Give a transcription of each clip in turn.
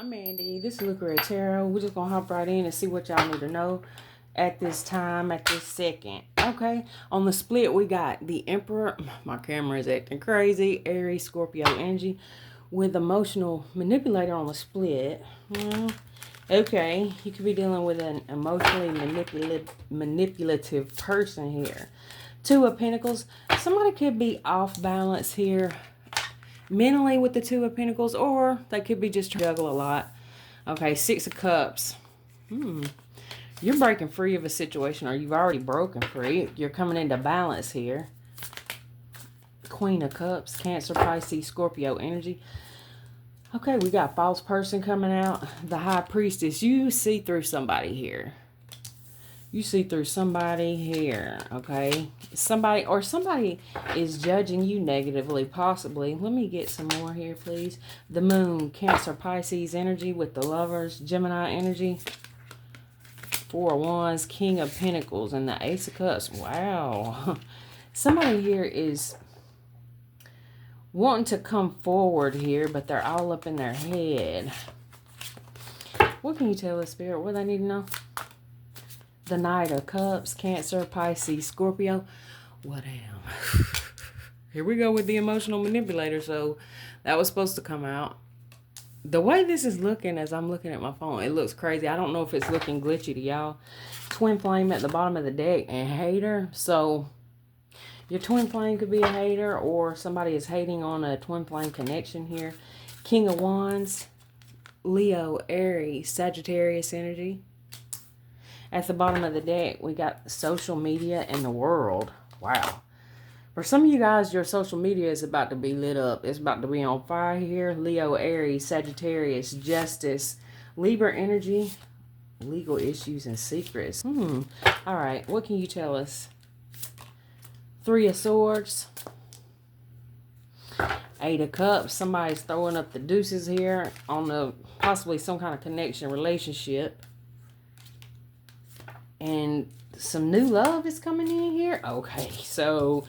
I'm Mandy. This is Luca at Tarot. We're just gonna hop right in and see what y'all need to know at this time, at this second. Okay. On the split, we got the Emperor. My camera is acting crazy. Aries, Scorpio energy with emotional manipulator on the split. Okay, you could be dealing with an emotionally manipulative person here. Two of Pentacles. Somebody could be off balance here mentally with the Two of Pentacles, or they could be just juggle a lot. Okay, Six of Cups. You're breaking free of a situation, or you've already broken free. You're coming into balance here. Queen of Cups, Cancer, Pisces, Scorpio energy. Okay, we got false person coming out. The High Priestess. You see through somebody here. You see through somebody here, okay? Somebody is judging you negatively, possibly. Let me get some more here, please. The Moon, Cancer, Pisces energy with the Lovers, Gemini energy. Four of Wands, King of Pentacles, and the Ace of Cups. Wow. Somebody here is wanting to come forward here, but they're all up in their head. What can you tell us, Spirit? What do they need to know? The Knight of Cups, Cancer, Pisces, Scorpio. What am? Here we go with the emotional manipulator. So that was supposed to come out. The way this is looking as I'm looking at my phone, it looks crazy. I don't know if it's looking glitchy to y'all. Twin flame at the bottom of the deck and hater. So your twin flame could be a hater, or somebody is hating on a twin flame connection here. King of Wands, Leo, Aries, Sagittarius energy. At the bottom of the deck, we got social media and the world. Wow. For some of you guys, your social media is about to be lit up. It's about to be on fire here. Leo, Aries, Sagittarius, Justice, Libra energy, legal issues and secrets. All right, what can you tell us? Three of Swords, Eight of Cups. Somebody's throwing up the deuces here on the possibly some kind of connection, relationship. And some new love is coming in here. Okay, so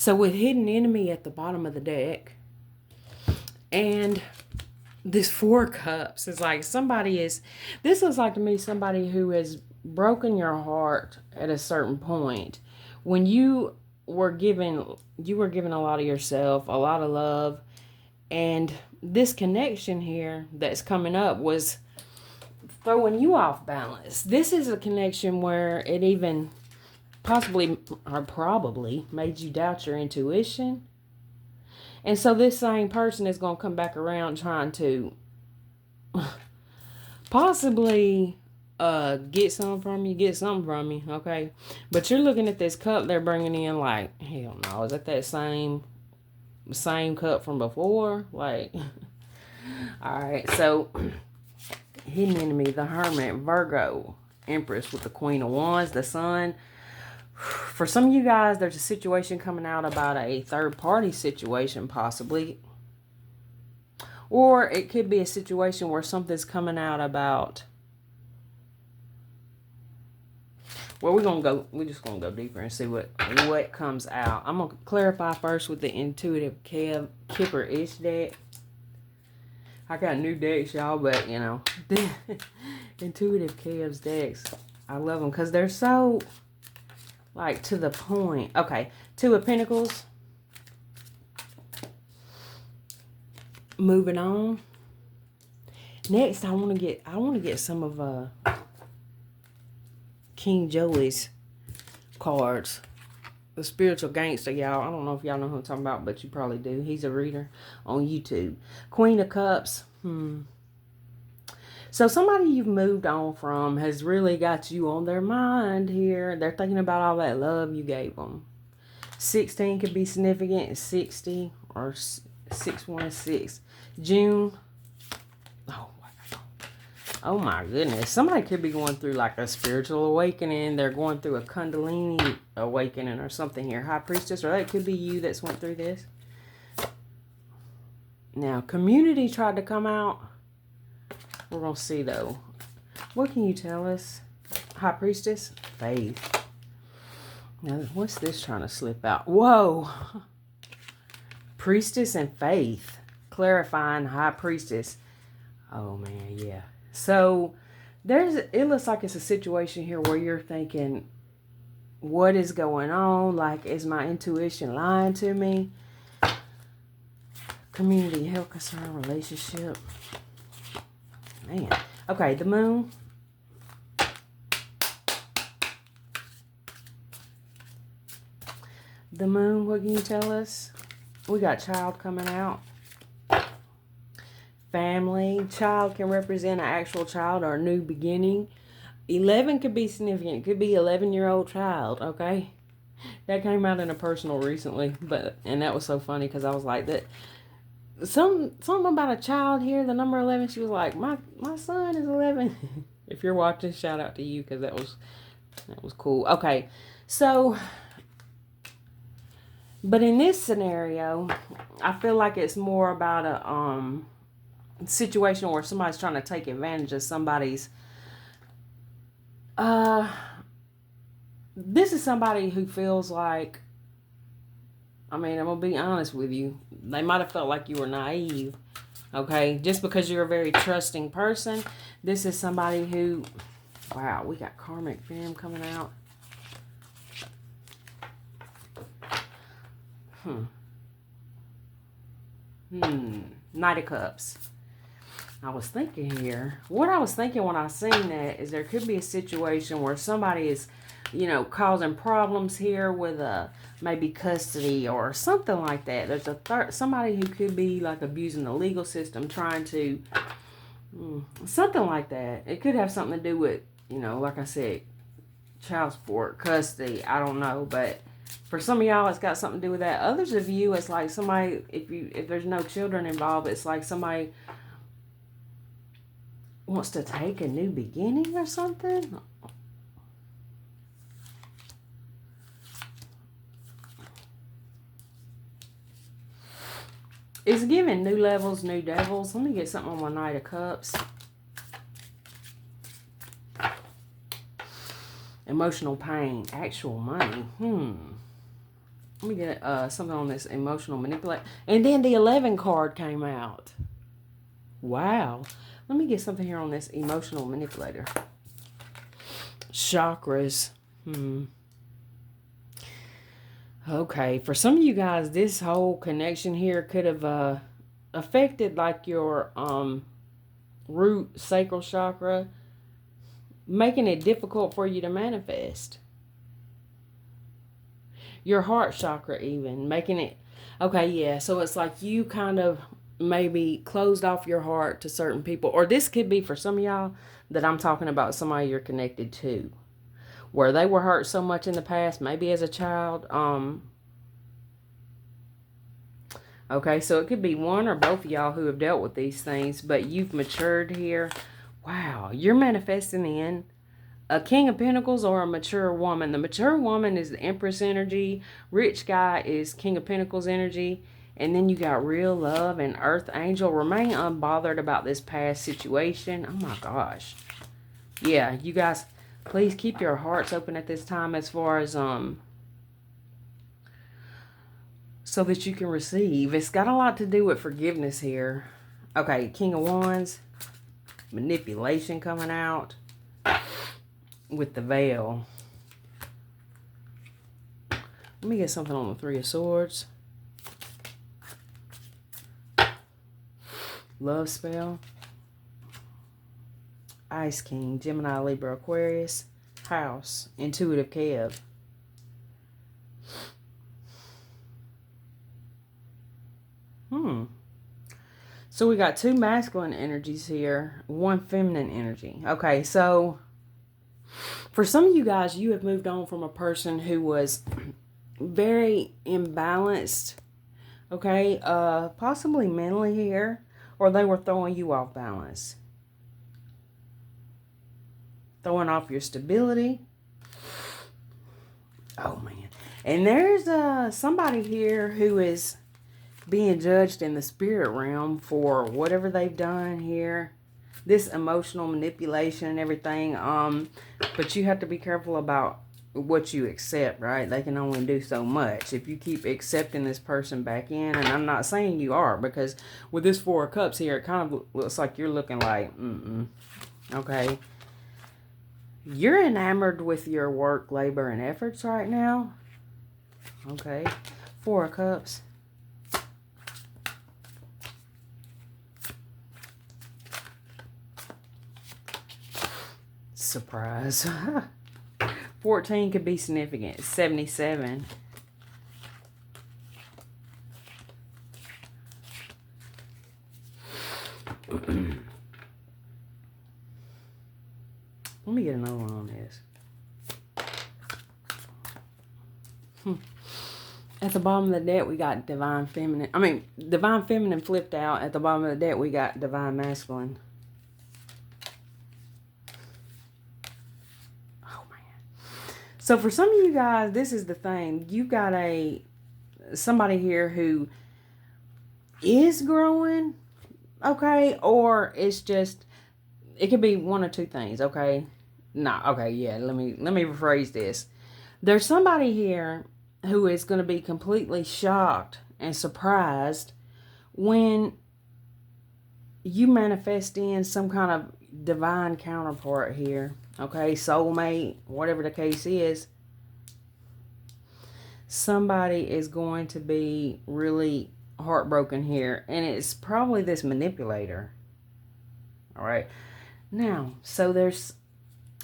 with Hidden Enemy at the bottom of the deck, and this Four Cups is like this looks like to me somebody who has broken your heart at a certain point when you were given a lot of yourself, a lot of love, and this connection here that's coming up was throwing you off balance. This is a connection where it even possibly or probably made you doubt your intuition. And so this same person is going to come back around trying to possibly get something from you, okay? But you're looking at this cup they're bringing in like, hell no, is that same cup from before? Like, all right, so Hidden Enemy, the Hermit, Virgo, Empress with the Queen of Wands, the Sun. For some of you guys, there's a situation coming out about a third-party situation, possibly. Or it could be a situation where something's coming out about... Well, we're just going to go deeper and see what comes out. I'm going to clarify first with the Intuitive Kipper-ish deck. I got new decks, y'all, but, you know, Intuitive Kev's decks, I love them because they're so, like, to the point. Okay, Two of Pentacles. Moving on. Next, I want to get some of King Joey's cards. The Spiritual Gangster, y'all. I don't know if y'all know who I'm talking about, but you probably do. He's a reader on YouTube. Queen of Cups. So somebody you've moved on from has really got you on their mind here. They're thinking about all that love you gave them. 16 could be significant. 60 or 616. June. Oh my goodness. Somebody could be going through like a spiritual awakening. They're going through a Kundalini awakening or something here. High Priestess, or that could be you that's went through this. Now, Community tried to come out. We're going to see though. What can you tell us? High Priestess, Faith. Now, what's this trying to slip out? Whoa. Priestess and Faith. Clarifying High Priestess. Oh, man, yeah. So, it looks like it's a situation here where you're thinking, what is going on? Like, is my intuition lying to me? Community, health, concern, relationship. Man. Okay, the moon. The moon, what can you tell us? We got child coming out. Family. Child can represent an actual child or a new beginning. 11 could be significant. It could be 11-year-old child, okay? That came out in a personal recently, and that was so funny because I was like that. Something about a child here, the number 11. She was like, my son is 11. If you're watching, shout out to you because that was cool. Okay, so, but in this scenario, I feel like it's more about a situation where somebody's trying to take advantage of somebody's. This is somebody who feels like, I mean, I'm going to be honest with you. They might have felt like you were naive, okay? Just because you're a very trusting person, this is somebody who, wow, we got karmic film coming out. Knight of Cups. I was thinking here, what I was thinking when I seen that is there could be a situation where somebody is, causing problems here with maybe custody or something like that. There's somebody who could be like abusing the legal system, trying to, something like that. It could have something to do with, like I said, child support, custody, I don't know, but for some of y'all, it's got something to do with that. Others of you, it's like somebody, if there's no children involved, it's like somebody wants to take a new beginning or something. It's giving new levels, new devils. Let me get something on my Knight of Cups. Emotional pain, actual money. Let me get something on this emotional manipulation. And then the 11 card came out. Wow. Let me get something here on this emotional manipulator. Chakras. Okay. For some of you guys, this whole connection here could have affected like your root sacral chakra, making it difficult for you to manifest. Your heart chakra even, making it, okay, yeah, so it's like you kind of maybe closed off your heart to certain people, or this could be for some of y'all that I'm talking about somebody you're connected to, where they were hurt so much in the past, maybe as a child, okay, so it could be one or both of y'all who have dealt with these things, but you've matured here. Wow, you're manifesting in a King of Pentacles or a mature woman. The mature woman is the Empress energy. Rich guy is King of Pentacles energy. And then you got real love and Earth Angel. Remain unbothered about this past situation. Oh my gosh. Yeah, you guys, please keep your hearts open at this time as far as, so that you can receive. It's got a lot to do with forgiveness here. Okay, King of Wands. Manipulation coming out. With the veil. Let me get something on the Three of Swords. Love spell. Ice King, Gemini, Libra, Aquarius. House, Intuitive Kev. So we got two masculine energies here, one feminine energy. Okay, so for some of you guys, you have moved on from a person who was very imbalanced, okay, possibly mentally here, or they were throwing you off balance, throwing off your stability. Oh, man. And there's somebody here who is being judged in the spirit realm for whatever they've done here. This emotional manipulation and everything. But you have to be careful about what you accept, right? They can only do so much. If you keep accepting this person back in, and I'm not saying you are, because with this Four of Cups here, it kind of looks like you're looking like, okay. You're enamored with your work, labor, and efforts right now. Okay. Four of Cups. Surprise. 14 could be significant. 77. Let me get another one on this. At the bottom of the deck, we got Divine Feminine. I mean, Divine Feminine flipped out. At the bottom of the deck, we got Divine Masculine. Oh, man. So, for some of you guys, this is the thing. You've got somebody here who is growing, okay? Or it's just, it could be one or two things, okay? Okay, yeah, let me rephrase this. There's somebody here who is going to be completely shocked and surprised when you manifest in some kind of divine counterpart here, okay? Soulmate, whatever the case is. Somebody is going to be really heartbroken here, and it's probably this manipulator, all right? Now, so there's,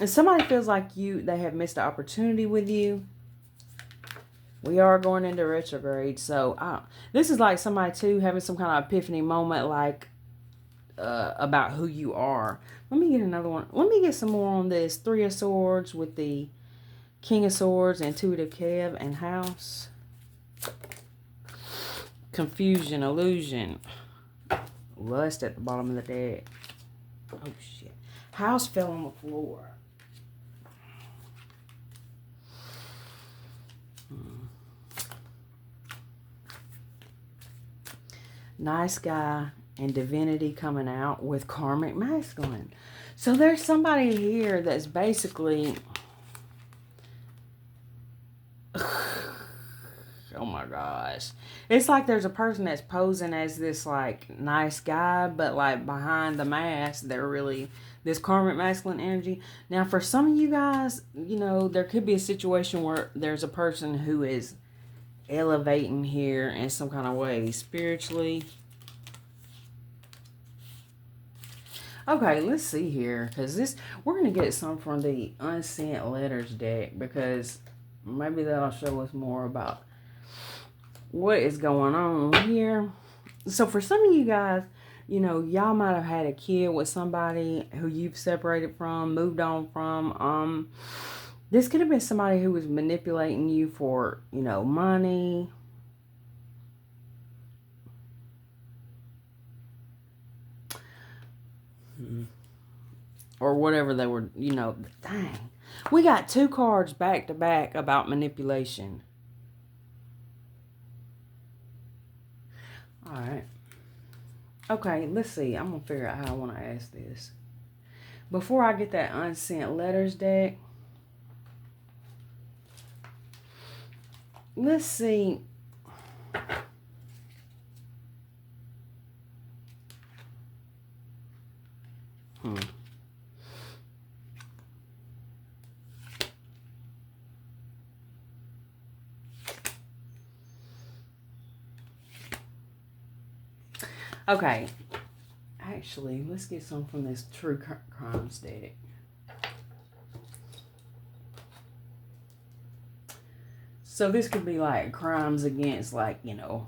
if somebody feels like they have missed an opportunity with you, we are going into retrograde. So this is like somebody too having some kind of epiphany moment, like about who you are. Let me get another one. Let me get some more on this. Three of Swords with the King of Swords, Intuitive Kev, and House. Confusion, illusion, lust at the bottom of the deck. Oh shit. House fell on the floor. Nice guy and divinity coming out with karmic masculine. So there's somebody here that's basically, oh my gosh. It's like there's a person that's posing as this like nice guy, but like behind the mask, they're really this karmic masculine energy. Now for some of you guys, you know, there could be a situation where there's a person who is elevating here in some kind of way spiritually. Okay, let's see here, because we're going to get some from the Unsent Letters deck, because maybe that'll show us more about what is going on here. So for some of you guys, you know, y'all might have had a kid with somebody who you've separated from, moved on from. This could have been somebody who was manipulating you for, you know, money. Or whatever they were, you know. Dang. We got two cards back to back about manipulation. Alright. Okay, let's see. I'm going to figure out how I want to ask this. Before I get that Unsent Letters deck, let's see. Okay. Actually, let's get some from this True Crimes deck. So this could be like crimes against, like, you know,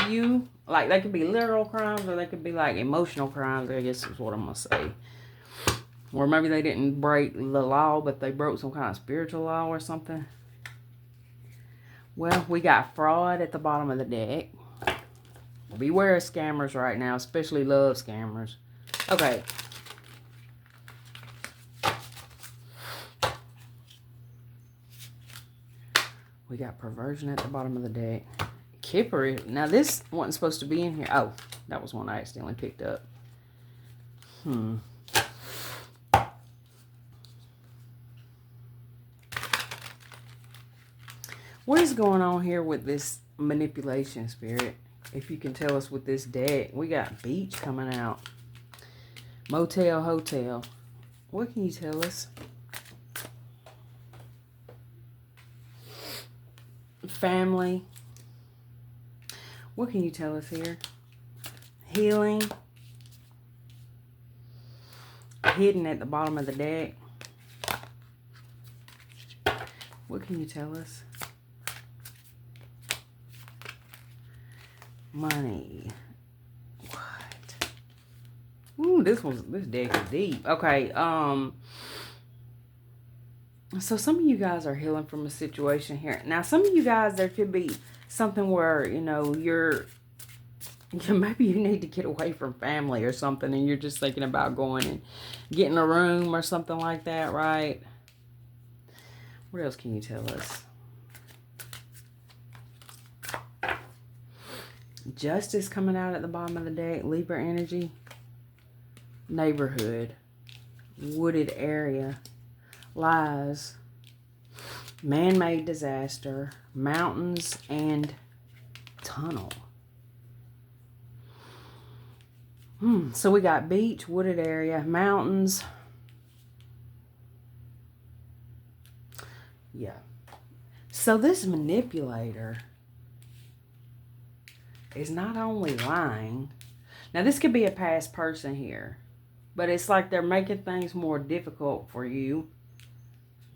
you. Like, they could be literal crimes, or they could be like emotional crimes, I guess is what I'm going to say. Or maybe they didn't break the law, but they broke some kind of spiritual law or something. Well, we got fraud at the bottom of the deck. Beware of scammers right now, especially love scammers. Okay. We got perversion at the bottom of the deck. Kipper. Now, this wasn't supposed to be in here. Oh, that was one I accidentally picked up. What is going on here with this manipulation, Spirit? If you can tell us with this deck. We got beach coming out. Motel, hotel. What can you tell us? Family. What can you tell us here? Healing. Hidden at the bottom of the deck. What can you tell us? Money. What? Ooh, this deck is deep. Okay, so some of you guys are healing from a situation here. Now, some of you guys, there could be something where, you know, maybe you need to get away from family or something, and you're just thinking about going and getting a room or something like that, right? What else can you tell us? Justice coming out at the bottom of the deck. Libra energy. Neighborhood. Wooded area. Lies. Man-made disaster. Mountains and tunnel. So we got beach, wooded area, mountains. Yeah. So this manipulator is not only lying. Now, this could be a past person here. But it's like they're making things more difficult for you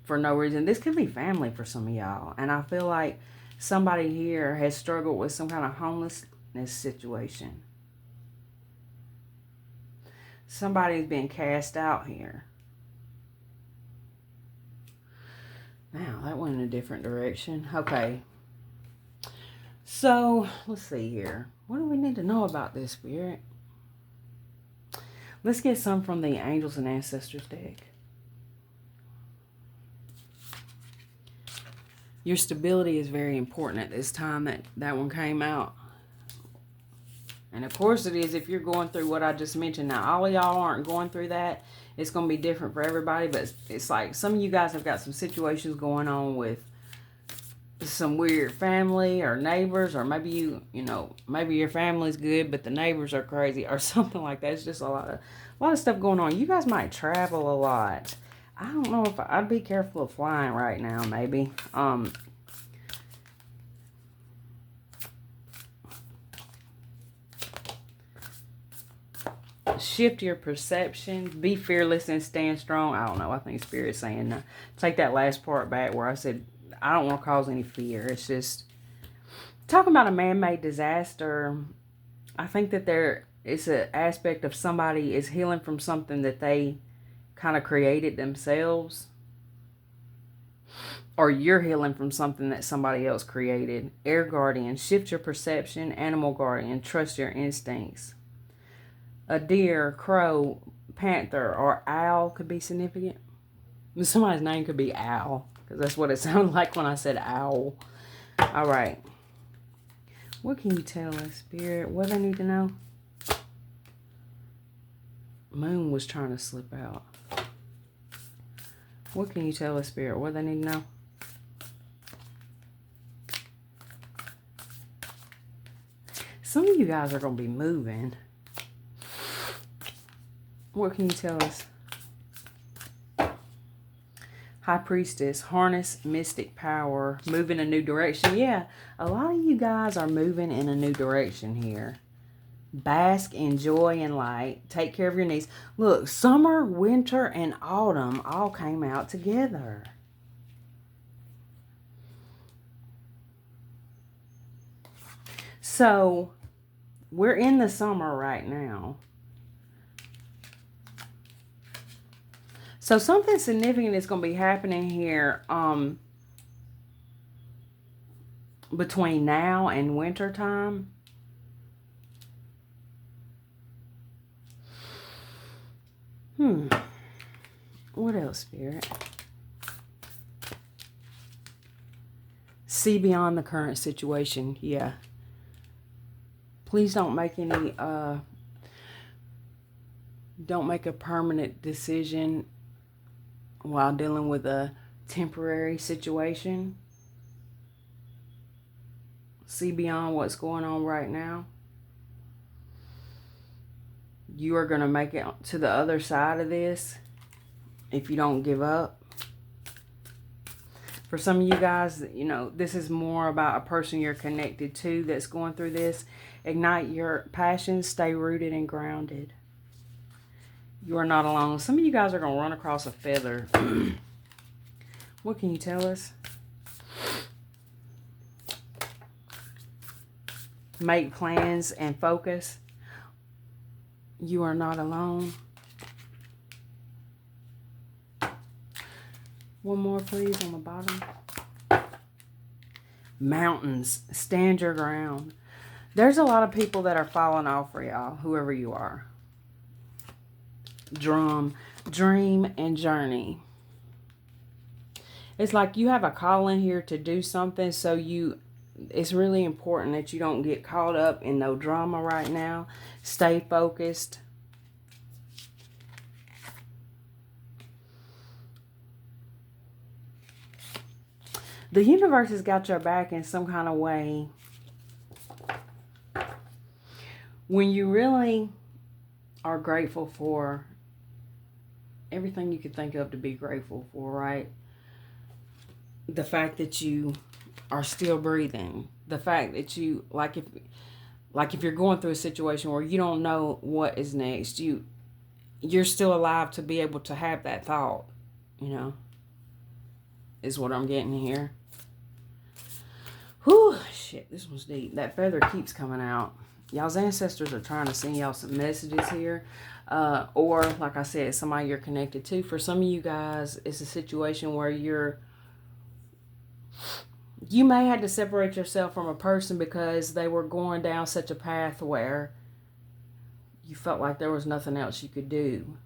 for no reason. This could be family for some of y'all. And I feel like somebody here has struggled with some kind of homelessness situation. Somebody's been cast out here. Now, that went in a different direction. Okay. So, let's see here. What do we need to know about this, Spirit? Let's get some from the Angels and Ancestors deck. Your stability is very important at this time that one came out. And of course it is if you're going through what I just mentioned. Now, all of y'all aren't going through that. It's going to be different for everybody. But it's like some of you guys have got some situations going on with some weird family or neighbors. Or maybe maybe your family's good, but the neighbors are crazy or something like that. It's just a lot of stuff going on. You guys might travel a lot. I don't know if I'd be careful of flying right now, maybe. Shift your perception. Be fearless and stand strong. I don't know. I think Spirit's saying take that last part back where I said I don't want to cause any fear. It's just talking about a man-made disaster. I think that it's an aspect of somebody is healing from something that they kind of created themselves. Or you're healing from something that somebody else created. Air guardian. Shift your perception. Animal guardian. Trust your instincts. A deer, crow, panther, or owl could be significant. Somebody's name could be Owl, because that's what it sounded like when I said owl. All right. What can you tell us, Spirit? What do I need to know? Moon was trying to slip out. What can you tell us, Spirit? What do they need to know? Some of you guys are going to be moving. What can you tell us? High Priestess, harness mystic power, move in a new direction. Yeah, a lot of you guys are moving in a new direction here. Bask in joy and light. Take care of your needs. Look, summer, winter, and autumn all came out together. So, we're in the summer right now. So something significant is going to be happening here between now and winter time. What else, Spirit? See beyond the current situation. Yeah. Please don't make any don't make a permanent decision while dealing with a temporary situation. See beyond what's going on right now. You are going to make it to the other side of this if you don't give up. For some of you guys, you know, this is more about a person you're connected to that's going through this. Ignite your passions. Stay rooted and grounded. You are not alone. Some of you guys are going to run across a feather. What can you tell us? Make plans and focus. You are not alone. One more, please, on the bottom. Mountains. Stand your ground. There's a lot of people that are falling off for y'all, whoever you are. Dream, and journey. It's like you have a calling here to do something, so it's really important that you don't get caught up in no drama right now. Stay focused. The universe has got your back in some kind of way. When you really are grateful for everything you could think of to be grateful for, right? The fact that you are still breathing. The fact that you, like if you're going through a situation where you don't know what is next, you're still alive to be able to have that thought, you know, is what I'm getting here. Whew, shit, this one's deep. That feather keeps coming out. Y'all's ancestors are trying to send y'all some messages here. Or, like I said, somebody you're connected to. For some of you guys, it's a situation where you may have to separate yourself from a person because they were going down such a path where you felt like there was nothing else you could do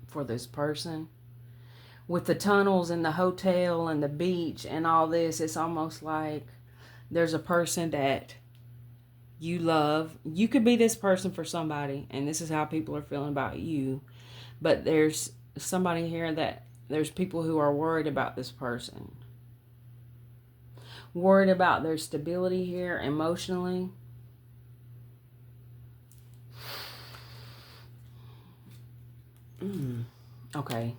for this person. With the tunnels and the hotel and the beach and all this, it's almost like there's a person that you love. You could be this person for somebody, and this is how people are feeling about you. But there's somebody here that there's people who are worried about this person. Worried about their stability here emotionally. Okay.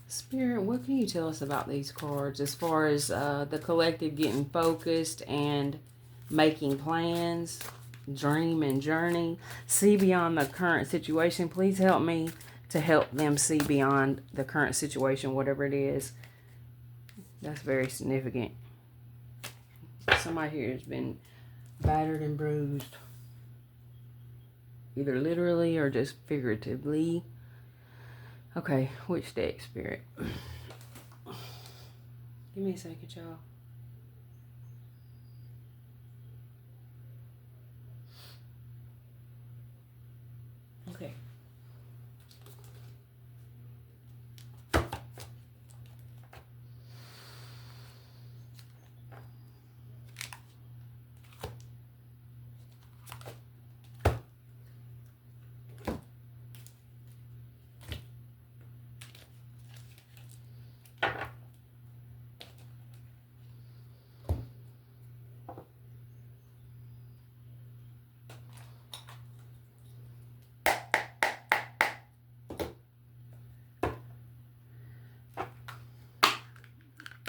Spirit, what can you tell us about these cards as far as the collective getting focused and making plans, dream and journey, see beyond the current situation? Please help me to help them see beyond the current situation, whatever it is. That's very significant. Somebody here has been battered and bruised, either literally or just figuratively. Okay, which deck, Spirit? Give me a second, y'all. Okay.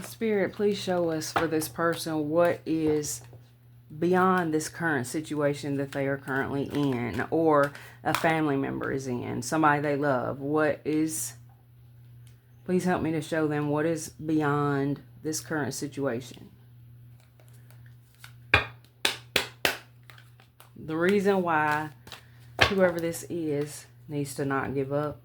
Spirit, please show us for this person what is beyond this current situation that they are currently in, or a family member is in, somebody they love. What is, please help me to show them what is beyond this current situation. The reason why whoever this is needs to not give up.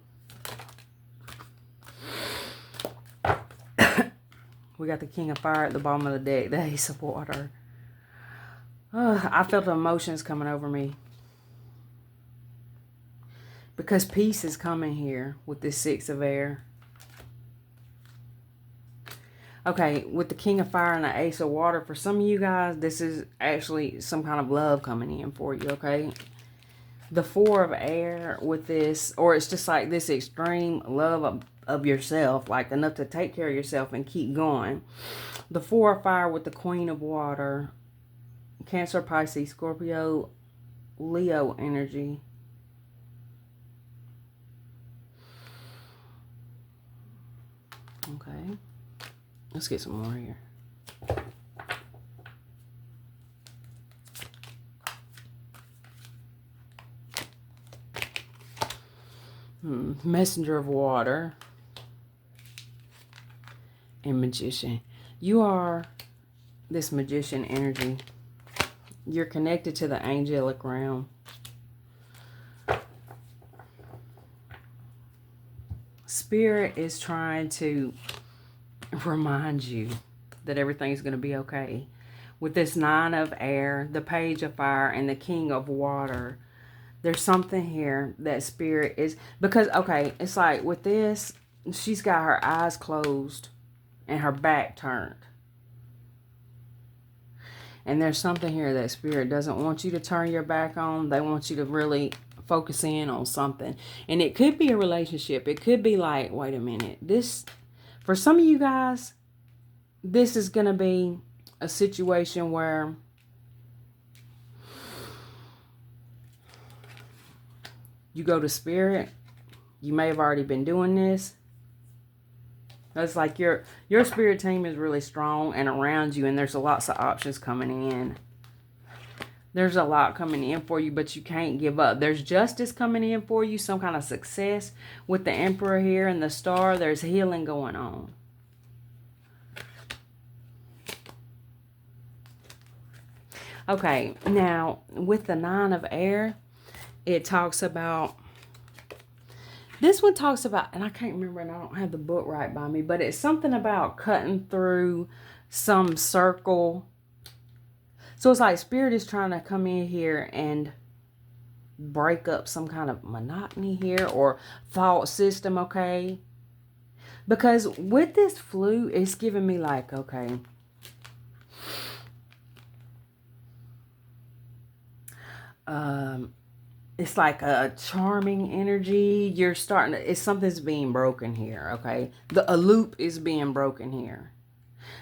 We got the King of Fire at the bottom of the deck, the Ace of Water. I felt emotions coming over me. Because peace is coming here with this Six of Air. Okay, with the King of Fire and the Ace of Water, for some of you guys, this is actually some kind of love coming in for you, okay? The Four of Air with this, or it's just like this extreme love of yourself, like enough to take care of yourself and keep going. The Four of Fire with the Queen of Water, Cancer, Pisces, Scorpio, Leo energy. Okay, let's get some more here. Messenger of Water and Magician. You are this Magician energy. You're connected to the angelic realm. Spirit is trying to remind you that everything's going to be okay. With this Nine of Air, the Page of Fire, and the King of Water, there's something here that Spirit is... Because, okay, it's like with this, she's got her eyes closed and her back turned. And there's something here that Spirit doesn't want you to turn your back on. They want you to really focus in on something. And it could be a relationship. It could be like, wait a minute. This, for some of you guys, this is going to be a situation where you go to Spirit. You may have already been doing this. It's like your Spirit team is really strong and around you, and there's lots of options coming in. There's a lot coming in for you, but you can't give up. There's justice coming in for you, some kind of success with the Emperor here and the Star. There's healing going on. Okay, now with the Nine of Air, it talks about... This one talks about, and I can't remember, and I don't have the book right by me, but it's something about cutting through some circle. So it's like Spirit is trying to come in here and break up some kind of monotony here or thought system, okay? Because with this flute, it's giving me like, okay, it's like a charming energy. You're starting to, something's being broken here, okay? A loop is being broken here.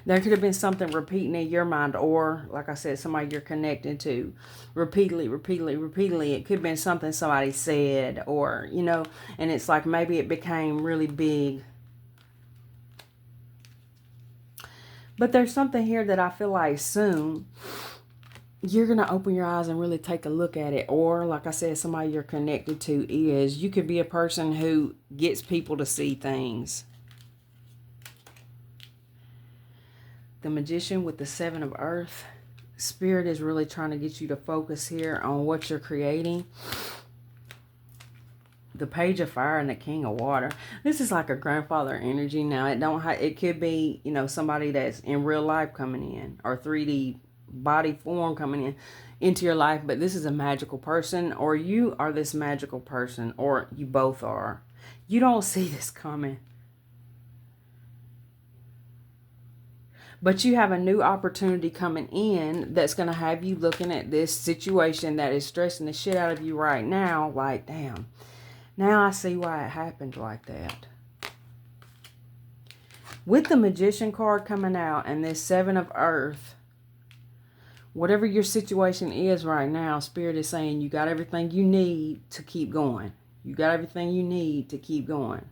There could have been something repeating in your mind, or, like I said, somebody you're connected to repeatedly. It could have been something somebody said, or, you know, and it's like maybe it became really big. But there's something here that I feel like soon you're going to open your eyes and really take a look at it. Or, like I said, somebody you're connected to is, you could be a person who gets people to see things. The Magician with the Seven of Earth. Spirit is really trying to get you to focus here on what you're creating. The Page of Fire and the King of Water. This is like a grandfather energy. Now, it could be, you know, somebody that's in real life coming in, or 3D body form coming in into your life. But this is a magical person, or you are this magical person, or you both are. You don't see this coming. But you have a new opportunity coming in that's going to have you looking at this situation that is stressing the shit out of you right now. Like, damn, now I see why it happened like that. With the Magician card coming out and this Seven of Earth, whatever your situation is right now, Spirit is saying you got everything you need to keep going. You got everything you need to keep going.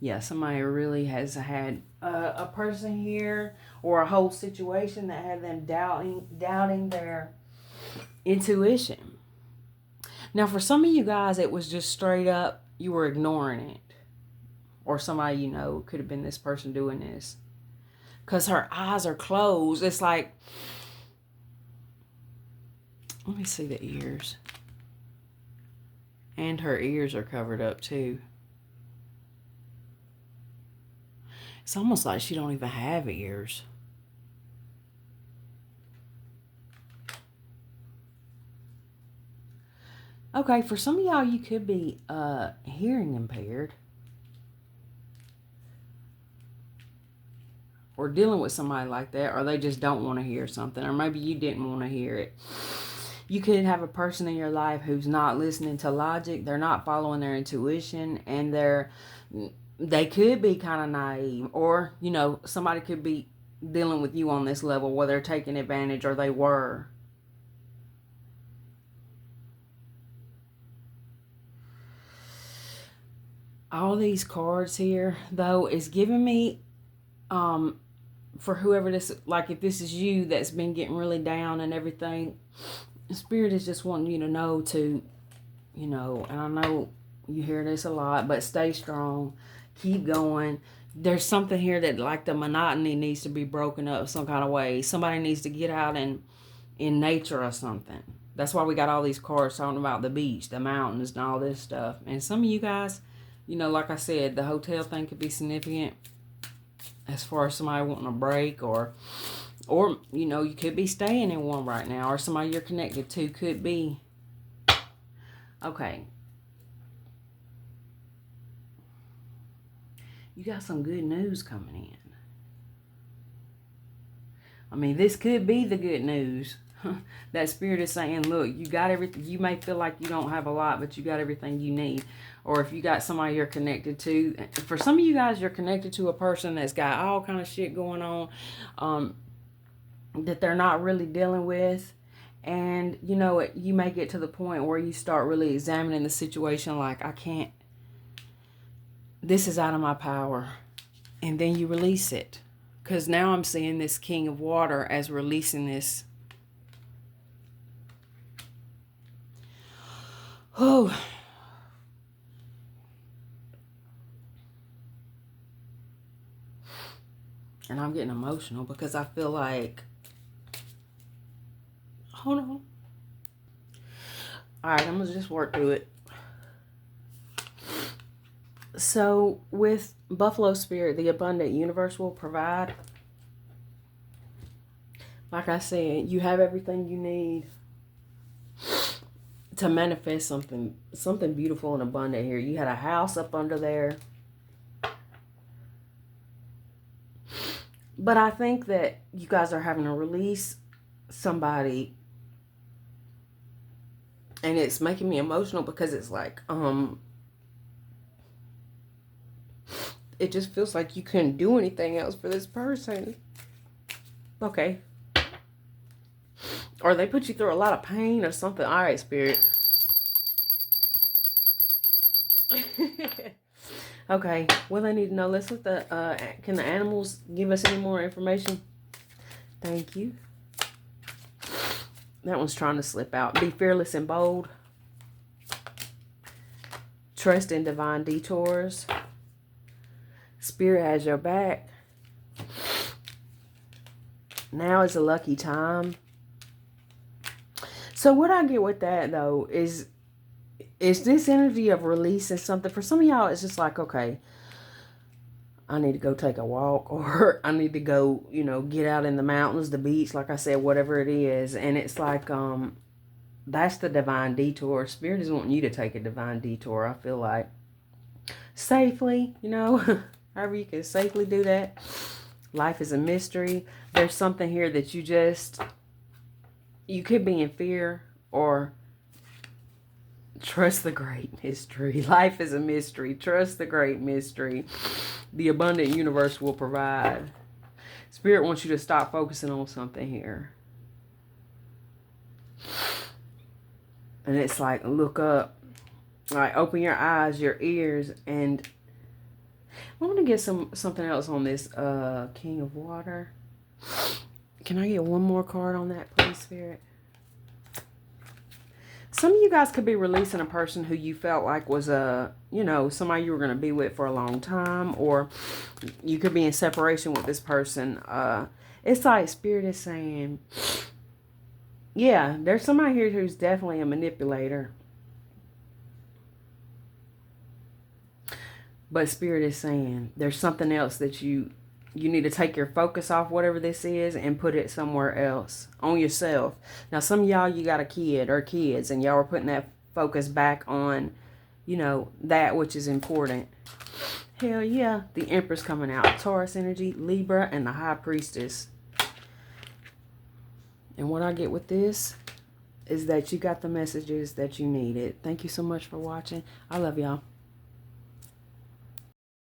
Yeah, somebody really has had a person here, or a whole situation that had them doubting their intuition. Now, for some of you guys, it was just straight up, you were ignoring it. Or somebody you know could have been this person doing this. Because her eyes are closed. It's like, let me see the ears. And her ears are covered up too. It's almost like she don't even have ears. Okay, for some of y'all, you could be hearing impaired. Or or dealing with somebody like that, or they just don't want to hear something, or maybe you didn't want to hear it. You could have a person in your life who's not listening to logic, they're not following their intuition, and they could be kind of naive, or, you know, somebody could be dealing with you on this level where they're taking advantage, or they were. All these cards here, though, is giving me, for whoever this, like if this is you that's been getting really down and everything, Spirit is just wanting you to know to, you know, and I know you hear this a lot, but stay strong, keep going. There's something here that, like, the monotony needs to be broken up some kind of way. Somebody needs to get out in nature or something. That's why we got all these cards talking about the beach, the mountains, and all this stuff. And some of you guys, you know, like I said, the hotel thing could be significant as far as somebody wanting a break, or you know, you could be staying in one right now, or somebody you're connected to could be. Okay. You got some good news coming in. I mean, this could be the good news. That Spirit is saying, look, you got everything. You may feel like you don't have a lot, but you got everything you need. Or if you got somebody you're connected to. For some of you guys, you're connected to a person that's got all kind of shit going on that they're not really dealing with. And, you know, you may get to the point where you start really examining the situation like, I can't. This is out of my power. And then you release it. Because now I'm seeing this King of Water as releasing this. Oh. And I'm getting emotional because I feel like, hold on. All right, I'm going to just work through it. So with Buffalo Spirit, the abundant universe will provide. Like I said, you have everything you need to manifest something beautiful and abundant here. You had a house up under there. But I think that you guys are having to release somebody. And it's making me emotional because it's like, it just feels like you couldn't do anything else for this person. Okay. Or they put you through a lot of pain or something. All right, Spirit. Okay. Well, I need to know. Let's let can the animals give us any more information? Thank you. That one's trying to slip out. Be fearless and bold. Trust in divine detours. Spirit has your back. Now is a lucky time. So what I get with that, though, is this energy of releasing something. For some of y'all, it's just like, okay, I need to go take a walk, or I need to go, you know, get out in the mountains, the beach, like I said, whatever it is. And it's like, that's the divine detour. Spirit is wanting you to take a divine detour, I feel like. Safely, you know, however you can safely do that. Life is a mystery. There's something here that you could be in fear, or trust the great mystery. Life is a mystery. Trust the great mystery. The abundant universe will provide. Spirit wants you to stop focusing on something here. And it's like, look up. Like, open your eyes, your ears, and I want to get something else on this King of Water. Can I get one more card on that, please, Spirit? Some of you guys could be releasing a person who you felt like was you know, somebody you were going to be with for a long time, or you could be in separation with this person. It's like Spirit is saying, yeah, there's somebody here who's definitely a manipulator. But Spirit is saying there's something else that you need to take your focus off whatever this is and put it somewhere else, on yourself. Now, some of y'all, you got a kid or kids, and y'all are putting that focus back on, you know, that which is important. Hell yeah. The Empress coming out. Taurus energy, Libra, and the High Priestess. And what I get with this is that you got the messages that you needed. Thank you so much for watching. I love y'all.